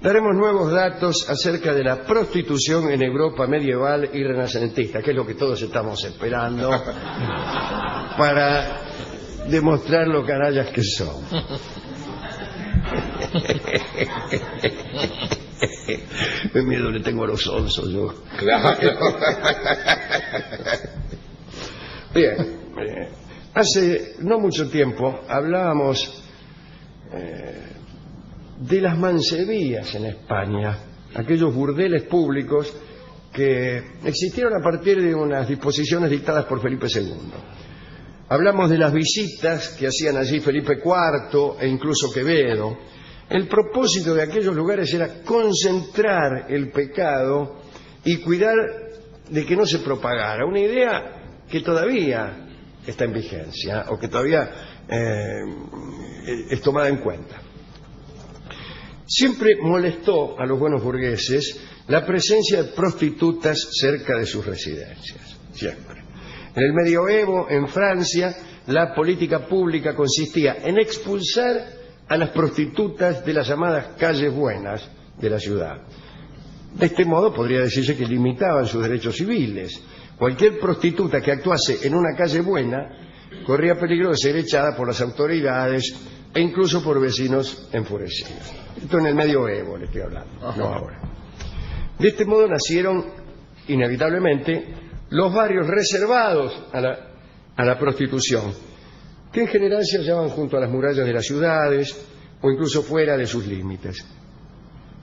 Daremos nuevos datos acerca de la prostitución en Europa medieval y renacentista, que es lo que todos estamos esperando para demostrar lo canallas que son. Qué miedo le tengo a los onzos yo. Claro. Bien, hace no mucho tiempo hablábamos de las mancebías en España, aquellos burdeles públicos que existieron a partir de unas disposiciones dictadas por Felipe II. Hablamos de las visitas que hacían allí Felipe IV e incluso Quevedo. El propósito de aquellos lugares era concentrar el pecado y cuidar de que no se propagara. Una idea que todavía está en vigencia o que todavía es tomada en cuenta. Siempre molestó a los buenos burgueses la presencia de prostitutas cerca de sus residencias. Siempre. En el medioevo, en Francia, la política pública consistía en expulsar a las prostitutas de las llamadas calles buenas de la ciudad. De este modo podría decirse que limitaban sus derechos civiles. Cualquier prostituta que actuase en una calle buena corría peligro de ser echada por las autoridades e incluso por vecinos enfurecidos. Esto en el medioevo le estoy hablando, no ahora. De este modo nacieron inevitablemente los barrios reservados a la prostitución, que en general se hallaban junto a las murallas de las ciudades o incluso fuera de sus límites.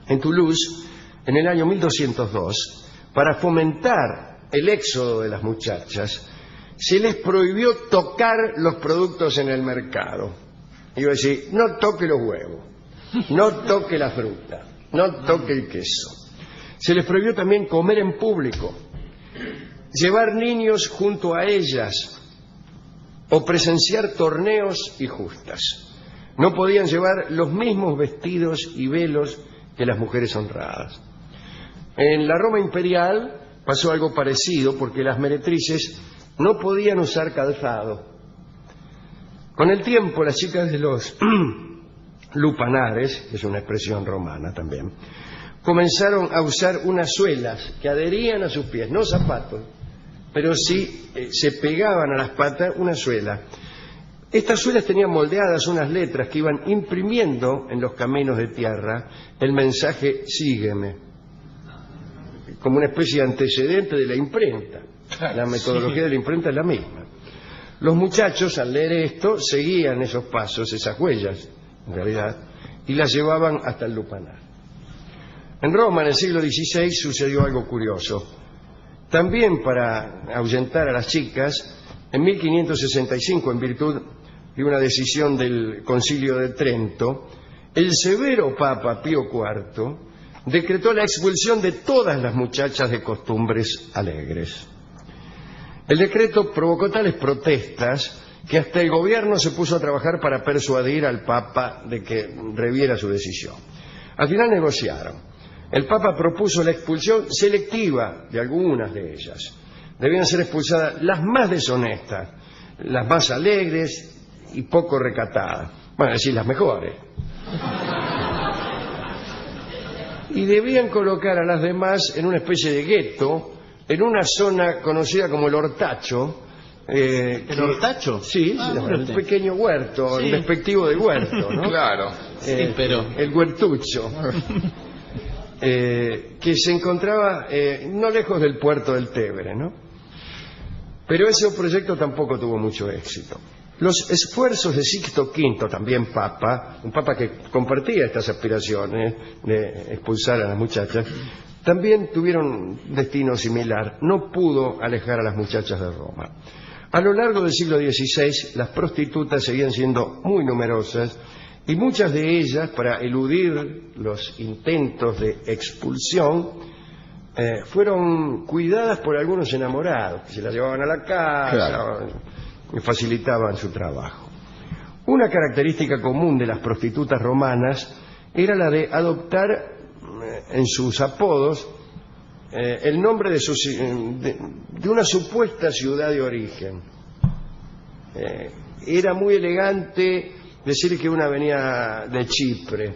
En Toulouse, en el año 1202, para fomentar el éxodo de las muchachas, se les prohibió tocar los productos en el mercado. Iba a decir, no toque los huevos, no toque la fruta, no toque el queso. Se les prohibió también comer en público, llevar niños junto a ellas o presenciar torneos y justas. No podían llevar los mismos vestidos y velos que las mujeres honradas. En la Roma imperial pasó algo parecido porque las meretrices no podían usar calzado. Con el tiempo, las chicas de los lupanares, que es una expresión romana también, comenzaron a usar unas suelas que adherían a sus pies, no zapatos, pero sí se pegaban a las patas una suela. Estas suelas tenían moldeadas unas letras que iban imprimiendo en los caminos de tierra el mensaje "sígueme", como una especie de antecedente de la imprenta. La metodología de la imprenta es la misma. Los muchachos, al leer esto, seguían esos pasos, esas huellas, en realidad, y las llevaban hasta el lupanar. En Roma, en el siglo XVI, sucedió algo curioso. También para ahuyentar a las chicas, en 1565, en virtud de una decisión del Concilio de Trento, el severo Papa Pío IV decretó la expulsión de todas las muchachas de costumbres alegres. El decreto provocó tales protestas que hasta el gobierno se puso a trabajar para persuadir al Papa de que reviera su decisión. Al final negociaron. El Papa propuso la expulsión selectiva de algunas de ellas. Debían ser expulsadas las más deshonestas, las más alegres y poco recatadas. Bueno, es decir, las mejores. Y debían colocar a las demás en una especie de gueto, en una zona conocida como el Hortacho. ¿El Hortacho? Sí, un pequeño huerto, sí. El despectivo del huerto, ¿no? Claro. Sí, pero... El huertucho. Que se encontraba no lejos del puerto del Tévere, ¿no? Pero ese proyecto tampoco tuvo mucho éxito. Los esfuerzos de Sixto V, también papa, un papa que compartía estas aspiraciones de expulsar a las muchachas, también tuvieron un destino similar. No pudo alejar a las muchachas de Roma. A lo largo del siglo XVI, las prostitutas seguían siendo muy numerosas y muchas de ellas, para eludir los intentos de expulsión, fueron cuidadas por algunos enamorados, que se las llevaban a la casa, claro, y facilitaban su trabajo. Una característica común de las prostitutas romanas era la de adoptar en sus apodos el nombre de una supuesta ciudad de origen. Era muy elegante decir que una venía de Chipre,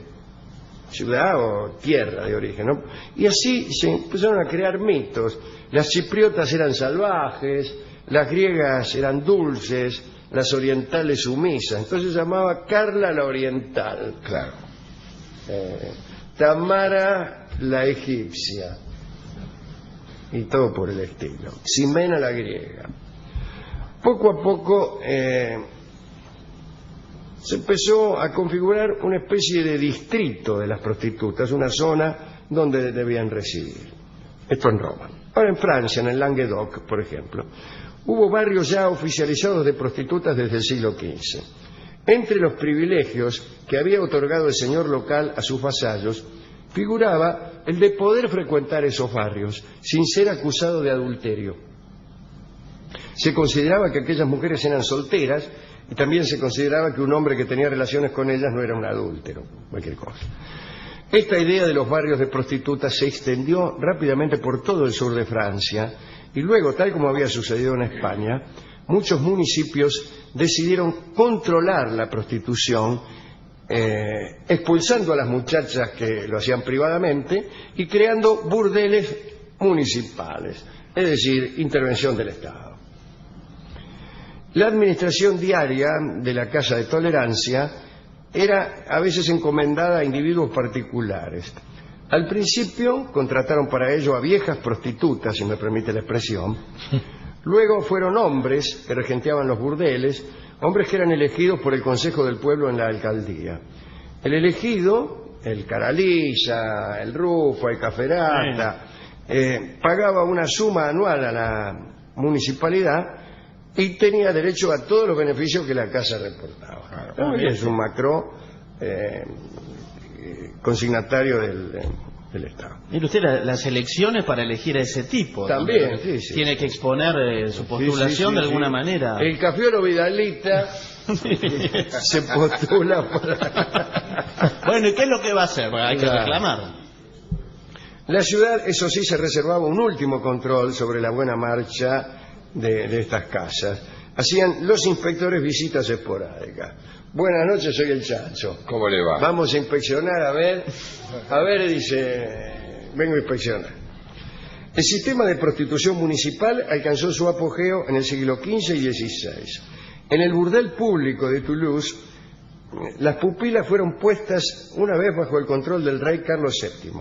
ciudad o tierra de origen, ¿no? Y así se empezaron a crear mitos. Las chipriotas eran salvajes, las griegas eran dulces, las orientales sumisas. Entonces se llamaba Carla la oriental. Claro. Tamara la egipcia. Y todo por el estilo. Ximena la griega. Poco a poco se empezó a configurar una especie de distrito de las prostitutas, una zona donde debían residir. Esto en Roma. Ahora en Francia, en el Languedoc, por ejemplo, hubo barrios ya oficializados de prostitutas desde el siglo XV. Entre los privilegios que había otorgado el señor local a sus vasallos, figuraba el de poder frecuentar esos barrios sin ser acusado de adulterio. Se consideraba que aquellas mujeres eran solteras y también se consideraba que un hombre que tenía relaciones con ellas no era un adúltero, cualquier cosa. Esta idea de los barrios de prostitutas se extendió rápidamente por todo el sur de Francia y luego, tal como había sucedido en España, muchos municipios decidieron controlar la prostitución, expulsando a las muchachas que lo hacían privadamente y creando burdeles municipales, es decir, intervención del Estado. La administración diaria de la Casa de Tolerancia era a veces encomendada a individuos particulares. Al principio contrataron para ello a viejas prostitutas, si me permite la expresión. Luego fueron hombres que regenteaban los burdeles, hombres que eran elegidos por el Consejo del Pueblo en la alcaldía. El elegido, el Caralilla, el Rufo, el Caferata, pagaba una suma anual a la municipalidad y tenía derecho a todos los beneficios que la casa reportaba. Es un macro consignatario del Estado. Mire usted, las elecciones para elegir a ese tipo. También, sí. Tiene que exponer su postulación de alguna manera. El Cafiero Vidalita se postula para... Bueno, ¿y qué es lo que va a hacer? Hay que reclamar. La ciudad, eso sí, se reservaba un último control sobre la buena marcha de estas casas. Hacían los inspectores visitas esporádicas. Buenas noches, soy el Chacho. ¿Cómo le va? Vamos a inspeccionar, a ver, dice, vengo a inspeccionar. El sistema de prostitución municipal alcanzó su apogeo en el siglo XV y XVI. En el burdel público de Toulouse, las pupilas fueron puestas una vez bajo el control del rey Carlos VII.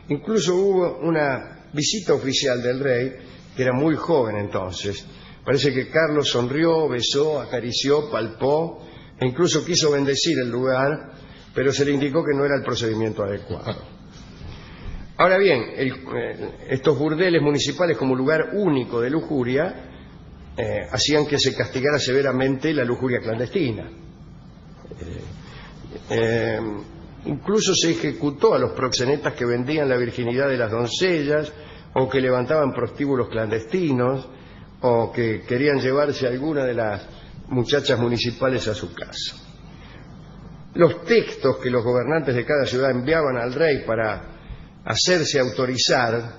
Incluso hubo una visita oficial del rey, que era muy joven entonces. Parece que Carlos sonrió, besó, acarició, palpó e incluso quiso bendecir el lugar, pero se le indicó que no era el procedimiento adecuado. Ahora bien, estos burdeles municipales como lugar único de lujuria hacían que se castigara severamente la lujuria clandestina. Incluso se ejecutó a los proxenetas que vendían la virginidad de las doncellas o que levantaban prostíbulos clandestinos o que querían llevarse a alguna de las muchachas municipales a su casa. Los textos que los gobernantes de cada ciudad enviaban al rey para hacerse autorizar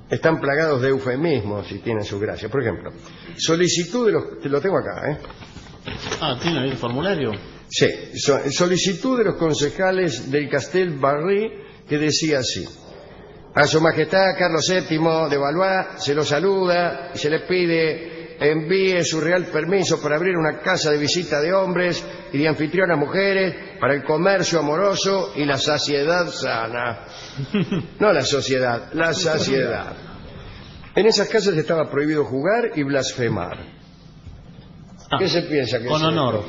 están plagados de eufemismos y tienen su gracia. Por ejemplo, solicitud de los... Te lo tengo acá, ¿tiene ahí el formulario? Sí, solicitud de los concejales del Castel Barry, que decía así: a su majestad Carlos VII de Valois se lo saluda y se le pide envíe su real permiso para abrir una casa de visita de hombres y de anfitrionas mujeres para el comercio amoroso y la saciedad sana. No la sociedad, la saciedad. En esas casas estaba prohibido jugar y blasfemar. ¿Qué se piensa que con es honor?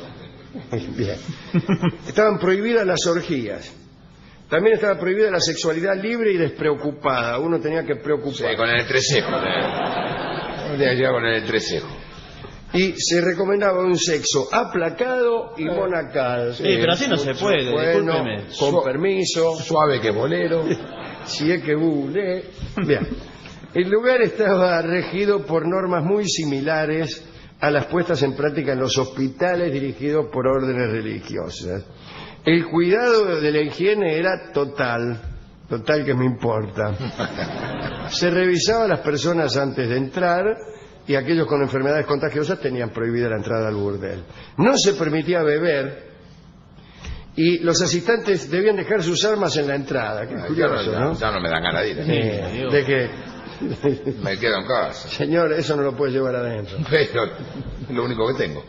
Bien. Estaban prohibidas las orgías. También estaba prohibida la sexualidad libre y despreocupada. Uno tenía que preocuparse. Sí, con el entrecejo. Ya con el entrecejo. Y se recomendaba un sexo aplacado y monacal. Sí, pero así no se puede, bueno, discúlpeme. con permiso. Suave que bolero. Si es que bule. Bien. El lugar estaba regido por normas muy similares a las puestas en práctica en los hospitales dirigidos por órdenes religiosas. El cuidado de la higiene era total que me importa. Se revisaba a las personas antes de entrar y aquellos con enfermedades contagiosas tenían prohibida la entrada al burdel. No se permitía beber Y los asistentes debían dejar sus armas en la entrada. Qué curioso, ¿no? Ya no me dan ganas de ir. De que, Me quedo en casa. señor, eso no lo puede llevar adentro. Pero es lo único que tengo.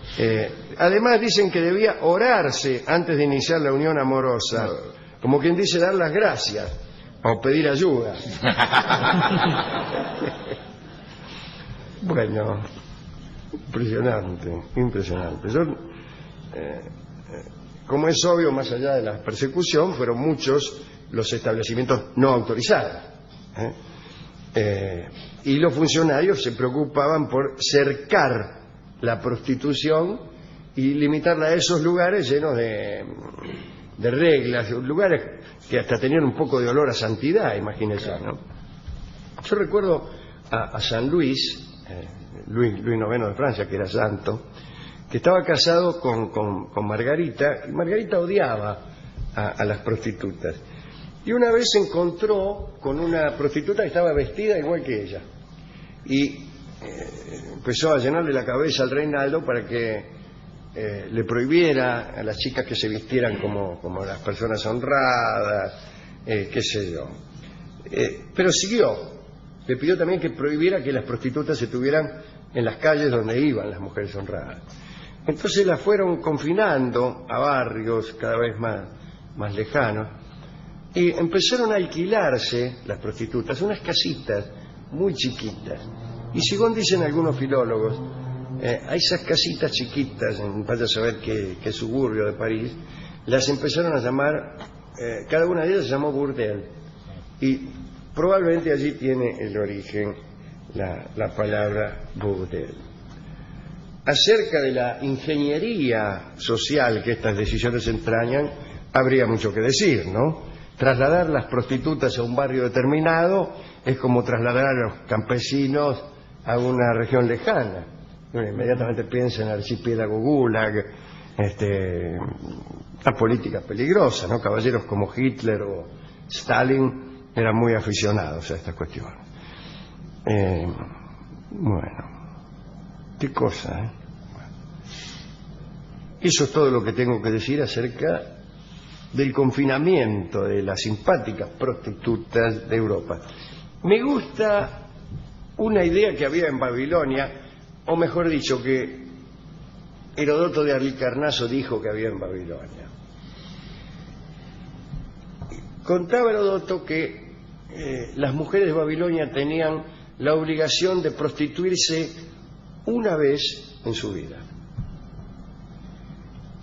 Además dicen que debía orarse antes de iniciar la unión amorosa, como quien dice dar las gracias o pedir ayuda. Bueno, impresionante. Como es obvio, más allá de la persecución, fueron muchos los establecimientos no autorizados. Y los funcionarios se preocupaban por cercar la prostitución y limitarla a esos lugares llenos de reglas, lugares que hasta tenían un poco de olor a santidad, imagínense, ¿no? Yo recuerdo a San Luis, Luis IX de Francia, que era santo, que estaba casado con Margarita, y Margarita odiaba a las prostitutas. Y una vez se encontró con una prostituta que estaba vestida igual que ella. Y empezó a llenarle la cabeza al Reinaldo para que le prohibiera a las chicas que se vistieran como las personas honradas, qué sé yo. Pero siguió. Le pidió también que prohibiera que las prostitutas se tuvieran en las calles donde iban las mujeres honradas. Entonces las fueron confinando a barrios cada vez más lejanos y empezaron a alquilarse las prostitutas, unas casitas muy chiquitas. Y según dicen algunos filólogos, a esas casitas chiquitas, vaya a saber qué suburbio de París, las empezaron a llamar, cada una de ellas se llamó burdel. Y probablemente allí tiene el origen la palabra burdel. Acerca de la ingeniería social que estas decisiones entrañan, habría mucho que decir, ¿no? Trasladar las prostitutas a un barrio determinado es como trasladar a los campesinos a una región lejana. Uno inmediatamente piensa en el archipiélago Gulag, una política peligrosa, ¿no? Caballeros como Hitler o Stalin eran muy aficionados a estas cuestiones. Bueno, qué cosa, ¿eh? Eso es todo lo que tengo que decir acerca del confinamiento de las simpáticas prostitutas de Europa. Me gusta una idea que había en Babilonia, o mejor dicho, que Herodoto de Halicarnaso dijo que había en Babilonia. Contaba Herodoto que las mujeres de Babilonia tenían la obligación de prostituirse una vez en su vida.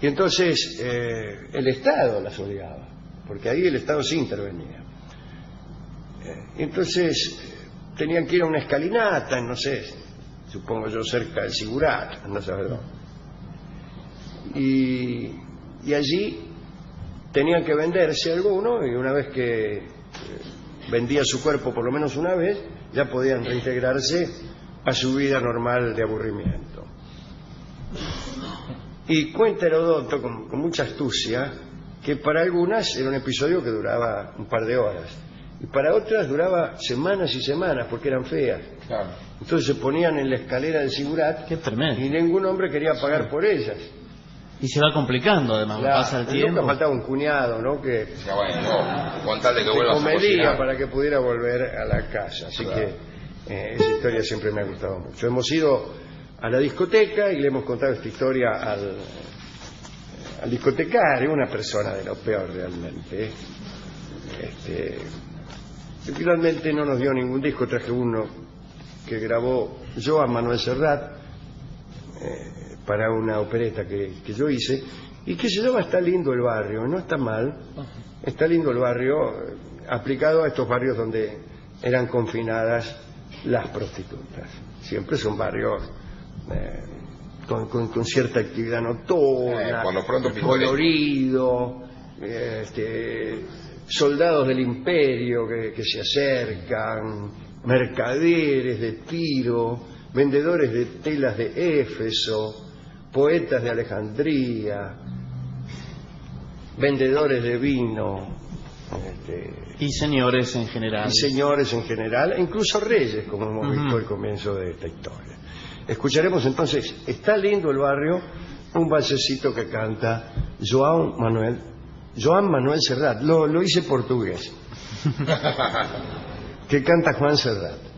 Y entonces el Estado las obligaba, porque ahí el Estado sí intervenía. Entonces tenían que ir a una escalinata, no sé, supongo yo cerca del Sigurat, no sé, ¿verdad? Y allí tenían que venderse alguno, y una vez que vendía su cuerpo por lo menos una vez, ya podían reintegrarse a su vida normal de aburrimiento. Y cuenta Herodoto con mucha astucia que para algunas era un episodio que duraba un par de horas y para otras duraba semanas y semanas porque eran feas. Claro. Entonces se ponían en la escalera del Sigurat y ningún hombre quería pagar por ellas. Y se va complicando además, pasa el tiempo. Nunca faltaba un cuñado, ¿no? Que ya bueno, con tal de que vuelva a comería para que pudiera volver a la casa. Así claro. Que esa historia siempre me ha gustado mucho. Hemos ido a la discoteca y le hemos contado esta historia al discotecario, una persona de lo peor realmente. Finalmente no nos dio ningún disco, traje uno que grabó Joan Manuel Serrat para una opereta que yo hice y que se llama Está lindo el barrio. No está mal, está lindo el barrio, aplicado a estos barrios donde eran confinadas las prostitutas. Siempre son barrios con cierta actividad nocturna, por lo pronto colorido, soldados del imperio que se acercan, mercaderes de Tiro, vendedores de telas de Éfeso, poetas de Alejandría, vendedores de vino, y señores en general. Y señores en general, e incluso reyes, como hemos visto al comienzo de esta historia. Escucharemos entonces Está lindo el barrio, un valsecito que canta Joan Manuel Joan Manuel Serrat. Lo hice portugués. Que canta Juan Serrat.